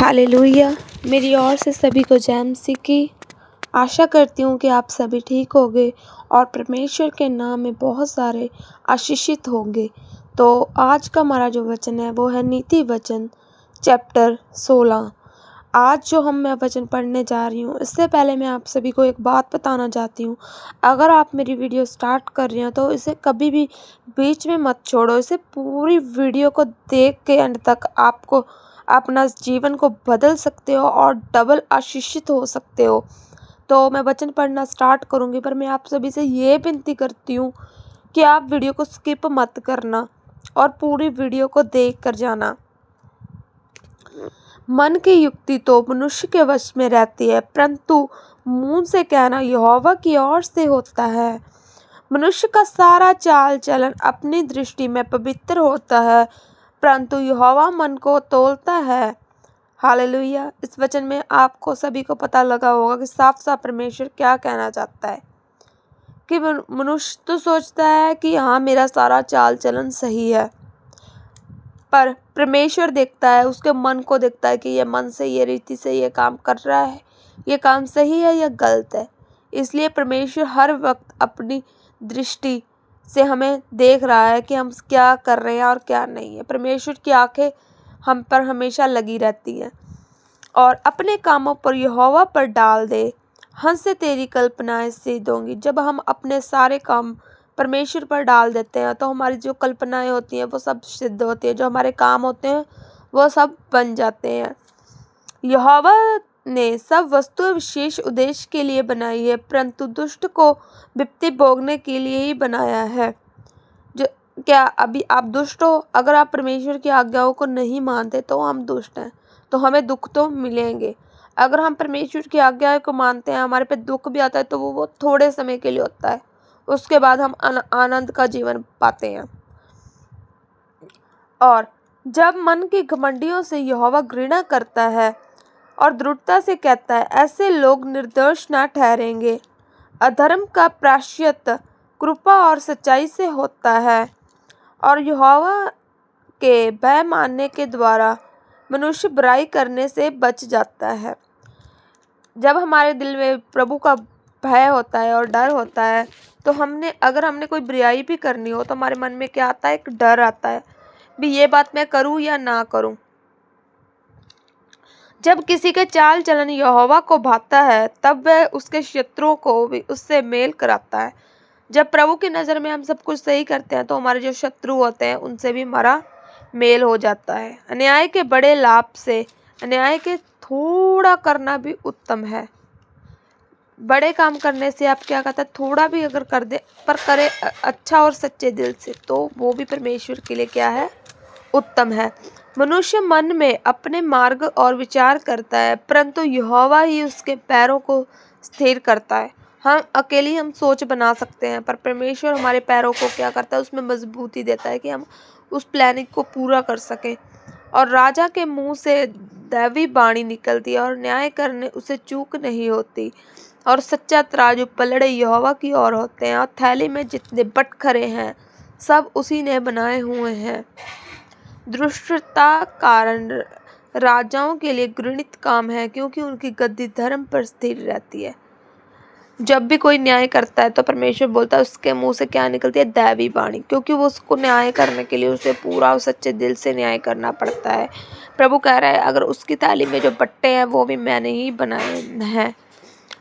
Hallelujah. मेरी ओर से सभी को जय मसीह की। आशा करती हूँ कि आप सभी ठीक होंगे और परमेश्वर के नाम में बहुत सारे आशीषित होंगे। तो आज का हमारा जो वचन है वो है नीति वचन चैप्टर 16। आज जो मैं वचन पढ़ने जा रही हूँ, इससे पहले मैं आप सभी को एक बात बताना चाहती हूँ। अगर आप मेरी वीडियो स्टार्ट कर रहे हो तो इसे कभी भी बीच में मत छोड़ो। इसे पूरी वीडियो को देख के अंत तक आपको अपना जीवन को बदल सकते हो और डबल आशीषित हो सकते हो। तो मैं वचन पढ़ना स्टार्ट करूँगी, पर मैं आप सभी से ये विनती करती हूँ कि आप वीडियो को स्किप मत करना और पूरी वीडियो को देख कर जाना। मन की युक्ति तो मनुष्य के वश में रहती है, परंतु मुंह से कहना यहोवा की ओर से होता है। मनुष्य का सारा चाल चलन अपनी दृष्टि में पवित्र होता है, परंतु यहोवा मन को तौलता है। हालेलुया। इस वचन में आपको सभी को पता लगा होगा कि साफ साफ परमेश्वर क्या कहना चाहता है कि मनुष्य तो सोचता है कि हाँ, मेरा सारा चाल चलन सही है, पर परमेश्वर देखता है, उसके मन को देखता है कि ये मन से, ये रीति से ये काम कर रहा है, ये काम सही है या गलत है। इसलिए परमेश्वर हर वक्त अपनी दृष्टि से हमें देख रहा है कि हम क्या कर रहे हैं और क्या नहीं है। परमेश्वर की आंखें हम पर हमेशा लगी रहती हैं। और अपने कामों पर यहोवा पर डाल दे, हंस से तेरी कल्पनाएं सिद्ध होंगी। जब हम अपने सारे काम परमेश्वर पर डाल देते हैं तो हमारी जो कल्पनाएं होती हैं वो सब सिद्ध होती है, जो हमारे काम होते हैं वो सब बन जाते हैं। यहोवा ने सब वस्तुएं विशेष उद्देश्य के लिए बनाई है, परंतु दुष्ट को विपत्ति भोगने के लिए ही बनाया है। जो क्या अभी आप दुष्ट हो? अगर आप परमेश्वर की आज्ञाओं को नहीं मानते तो हम दुष्ट हैं, तो हमें दुख तो मिलेंगे। अगर हम परमेश्वर की आज्ञाओं को मानते हैं, हमारे पे दुख भी आता है तो वो थोड़े समय के लिए होता है, उसके बाद हम आनंद का जीवन पाते हैं। और जब मन की घमंडियों से यहोवा घृणा करता है और दृढ़ता से कहता है, ऐसे लोग निर्दोष न ठहरेंगे। अधर्म का प्रायश्चित कृपा और सच्चाई से होता है, और यहोवा के भय मानने के द्वारा मनुष्य बुराई करने से बच जाता है। जब हमारे दिल में प्रभु का भय होता है और डर होता है तो अगर हमने कोई बुराई भी करनी हो तो हमारे मन में क्या आता है? एक डर आता है, भी ये बात मैं करूं या ना करूं। जब किसी के चाल चलन यहोवा को भाता है तब वह उसके शत्रुओं को भी उससे मेल कराता है। जब प्रभु की नज़र में हम सब कुछ सही करते हैं तो हमारे जो शत्रु होते हैं उनसे भी हमारा मेल हो जाता है। अन्याय के बड़े लाभ से अन्याय के थोड़ा करना भी उत्तम है। बड़े काम करने से आप क्या कहते हैं, थोड़ा भी अगर कर दे पर करे अच्छा और सच्चे दिल से, तो वो भी परमेश्वर के लिए क्या है? उत्तम है। मनुष्य मन में अपने मार्ग और विचार करता है, परंतु यहोवा ही उसके पैरों को स्थिर करता है। हम सोच बना सकते हैं, पर परमेश्वर हमारे पैरों को क्या करता है? उसमें मजबूती देता है कि हम उस प्लानिंग को पूरा कर सकें। और राजा के मुंह से दैवी वाणी निकलती है और न्याय करने उसे चूक नहीं होती। और सच्चा तराजू पलड़े यहोवा की ओर होते हैं, और थैली में जितने बटखरे हैं सब उसी ने बनाए हुए हैं। दुष्टता कारण राजाओं के लिए घृणित काम है, क्योंकि उनकी गद्दी धर्म पर स्थिर रहती है। जब भी कोई न्याय करता है तो परमेश्वर बोलता है उसके मुंह से क्या निकलती है? दैवी वाणी, क्योंकि वो उसको न्याय करने के लिए उसे पूरा और सच्चे दिल से न्याय करना पड़ता है। प्रभु कह रहा है, अगर उसकी थाली में जो बट्टे हैं वो भी मैंने ही बनाए हैं।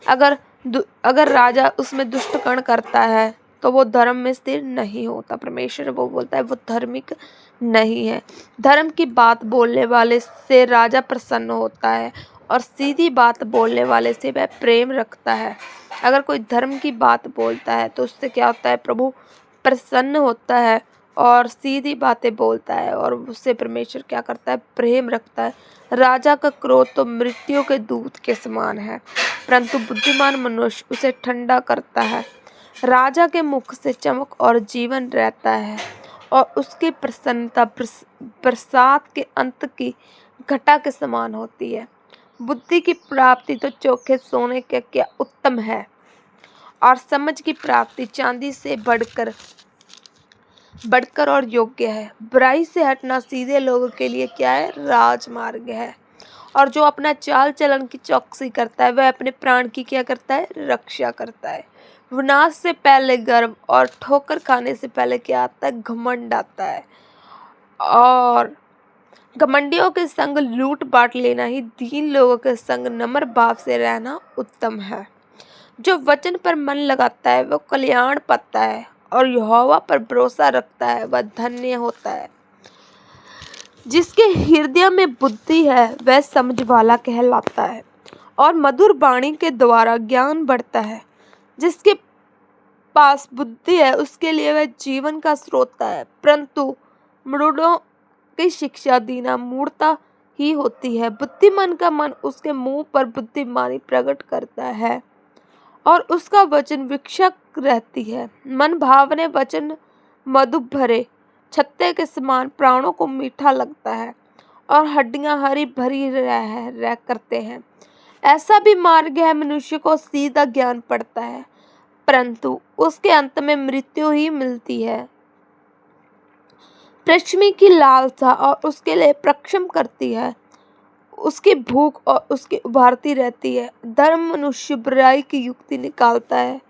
अगर राजा उसमें दुष्ट कर्ण करता है तो वो धर्म में स्थिर नहीं होता। परमेश्वर वो बोलता है वो धार्मिक नहीं है। धर्म की बात बोलने वाले से राजा प्रसन्न होता है, और सीधी बात बोलने वाले से वह प्रेम रखता है। अगर कोई धर्म की बात बोलता है तो उससे क्या होता है? प्रभु प्रसन्न होता है और सीधी बातें बोलता है, और उससे परमेश्वर क्या करता है? प्रेम रखता है। राजा का क्रोध तो मृत्यु के दूत के समान है, परंतु बुद्धिमान मनुष्य उसे ठंडा करता है। राजा के मुख से चमक और जीवन रहता है, और उसकी प्रसन्नता बरसात के अंत की घटा के समान होती है। बुद्धि की प्राप्ति तो चोखे सोने के क्या उत्तम है, और समझ की प्राप्ति चांदी से बढ़कर और योग्य है। बुराई से हटना सीधे लोगों के लिए क्या है? राजमार्ग है। और जो अपना चाल चलन की चौकसी करता है वह अपने प्राण की क्या करता है, रक्षा करता है। विनाश से पहले गर्व और ठोकर खाने से पहले क्या आता है, घमंड आता है। और घमंडियों के संग लूट बांट लेना ही दीन लोगों के संग नम्र भाव से रहना उत्तम है। जो वचन पर मन लगाता है वह कल्याण पाता है, और यहोवा पर भरोसा रखता है वह धन्य होता है। जिसके हृदय में बुद्धि है वह समझ वाला कहलाता है, और मधुर वाणी के द्वारा ज्ञान बढ़ता है। जिसके पास बुद्धि है उसके लिए वह जीवन का स्रोत है, परंतु मूढ़ों की शिक्षा देना मूढ़ता ही होती है। बुद्धिमान का मन उसके मुंह पर बुद्धिमानी प्रकट करता है, और उसका वचन विकसक रहती है। मन भावने वचन मधु भरे छत्ते के समान प्राणों को मीठा लगता है, और हड्डियां हरी भरी रह करते हैं। ऐसा भी मार्ग है, मनुष्य को सीधा ज्ञान पड़ता है, परंतु उसके अंत में मृत्यु ही मिलती है। पृथ्वी की लालसा और उसके लिए प्रक्षम करती है, उसकी भूख और उसकी उभारती रहती है। धर्म मनुष्य बुराई की युक्ति निकालता है,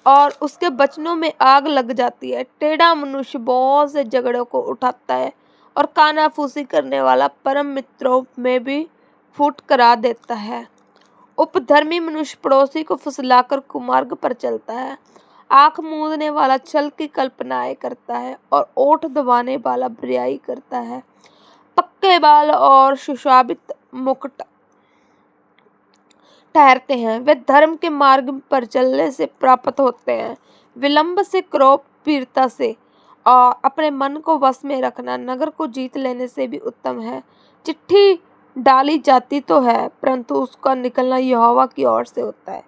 और उसके वचनों में आग लग जाती है। टेढ़ा मनुष्य बहुत से झगड़ों को उठाता है, और कानाफूसी करने वाला परम मित्रों में भी फूट करा देता है। उपधर्मी मनुष्य पड़ोसी को फुसलाकर कुमार्ग पर चलता है। आंख मूंदने वाला छल की कल्पनाएं करता है, और ओठ दबाने वाला बुराई करता है। पक्के बाल और सुशोभित मुकुट ठहरते हैं, वे धर्म के मार्ग पर चलने से प्राप्त होते हैं। विलंब से, क्रोध, वीरता से और अपने मन को वश में रखना नगर को जीत लेने से भी उत्तम है। चिट्ठी डाली जाती तो है, परंतु उसका निकलना यहोवा की ओर से होता है।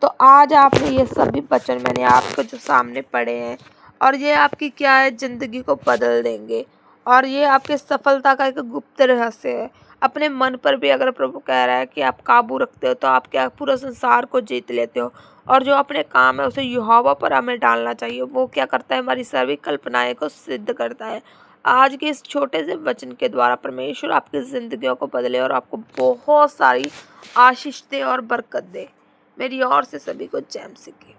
तो आज आपने ये सभी वचन मैंने आपको जो सामने पढ़े हैं, और ये आपकी क्या है, जिंदगी को बदल देंगे, और ये आपके सफलता का एक गुप्त रहस्य है। अपने मन पर भी अगर प्रभु कह रहा है कि आप काबू रखते हो तो आप क्या पूरा संसार को जीत लेते हो। और जो अपने काम है उसे यहोवा पर हमें डालना चाहिए, वो क्या करता है, हमारी सभी कल्पनाएं को सिद्ध करता है। आज के इस छोटे से वचन के द्वारा परमेश्वर आपकी जिंदगियों को बदले और आपको बहुत सारी आशीष दे और बरकत दे। मेरी ओर से सभी को जय मसीह की।